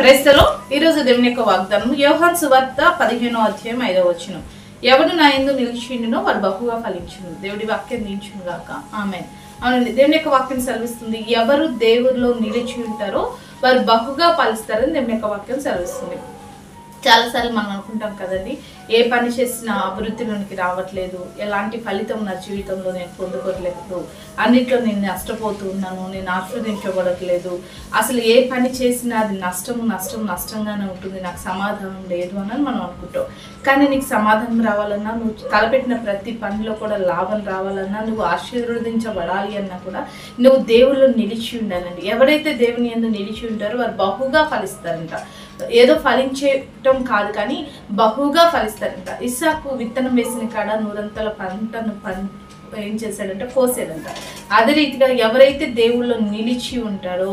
క్రైస్తలో ఈరోజు దేవుని యొక్క వాగ్దానం యోహాను సువార్త 15వ అధ్యాయం 5వ వచనం. ఎవడు నా యందు నిలిచిండునో వారు బహుగా ఫలించును. దేవుడి వాక్యం దీంచును గాక. ఆమేన్. అవునండి, దేవుని యొక్క వాక్యం సెలవిస్తుంది, ఎవరు దేవుడిలో నిలిచి ఉంటారో వారు బహుగా ఫలిస్తారని దేవుని యొక్క వాక్యం సెలవిస్తుంది. చాలాసార్లు మనం అనుకుంటాం కదండి, ఏ పని చేసినా అభివృద్ధిలోనికి రావట్లేదు, ఎలాంటి ఫలితం నా జీవితంలో నేను పొందుకోవట్లేదు, అన్నిట్లో నేను నష్టపోతూ ఉన్నాను, నేను ఆస్వాదించబడట్లేదు, అసలు ఏ పని చేసినా అది నష్టంగానే ఉంటుంది, నాకు సమాధానం లేదు అని మనం అనుకుంటాం. కానీ నీకు సమాధానం రావాలన్నా, నువ్వు తలపెట్టిన ప్రతి పనిలో కూడా లాభం రావాలన్నా, నువ్వు ఆశీర్వదించబడాలి అన్నా కూడా నువ్వు దేవుళ్ళు నిలిచి ఉండాలండి. ఎవరైతే దేవుని యందు నిలిచి ఉంటారో వారు బహుగా ఫలిస్తారంట. ఏదో ఫలించటం కాదు కానీ బహుగా ఫలిస్తారంట. ఇస్సాకు విత్తనం వేసిన కాడ 100 పంటను ఏం చేశాడంటే కోసాడంట. అదే రీతిగా ఎవరైతే దేవుళ్ళో నిలిచి ఉంటారో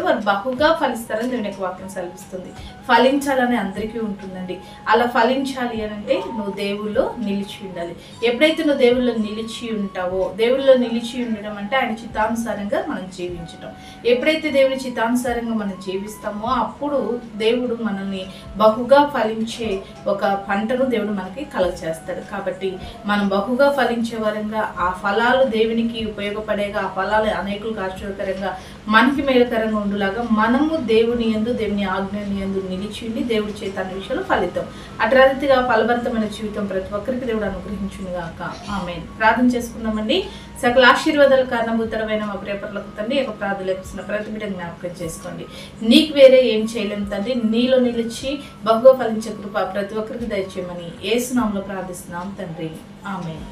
వారు బహుగా ఫలిస్తారని దేవుని యొక్క వాక్యం సెలవిస్తుంది. ఫలించాలని అందరికీ ఉంటుందండి. అలా ఫలించాలి అని అంటే నువ్వు దేవుళ్ళో నిలిచి ఉండాలి. ఎప్పుడైతే నువ్వు దేవుళ్ళో నిలిచి ఉంటావో, దేవుళ్ళో నిలిచి ఉండడం అంటే ఆయన చిత్తానుసారంగా మనం జీవించడం. ఎప్పుడైతే దేవుని చిత్తానుసారంగా మనం జీవిస్తామో అప్పుడు దేవుడు మనల్ని బహుగా ఫలించే ఒక పంటను దేవుడు మనకి కలుగచేస్తాడు. కాబట్టి మనం బహుగా ఫలించే వరంగా, ఆ ఫలాలు దేవునికి ఉపయోగపడేగా, ఆ ఫలాలు అనేకులకు ఆశ్చర్యకరంగా, మనకి మేలుకరంగా ఉండులాగా మనము దేవుని యందు, దేవుని ఆజ్ఞని యందు నిలిచి ఉండి దేవుడి చేత అన్ని విషయాలు ఫలితం అట్రాదిగా ఫలభరితమైన జీవితం ప్రతి ఒక్కరికి దేవుడు అనుగ్రహించును గాక. ఆమేన్. ప్రార్థన చేసుకుందామండి. సకల ఆశీర్వాదాల కారణభూతరమైన మా ప్రేపర్లకు తండ్రి యొక్క ప్రార్థన ప్రతి బిడ్డ జ్ఞాపకం చేసుకోండి. నీకు వేరే ఏం చేయలేము తండ్రి. నీలో నిలిచి బహుగా ఫలించే కృప ప్రతి ఒక్కరికి దయచేయమని యేసు నామములో ప్రార్థిస్తున్నాం తండ్రి. ఆమేన్.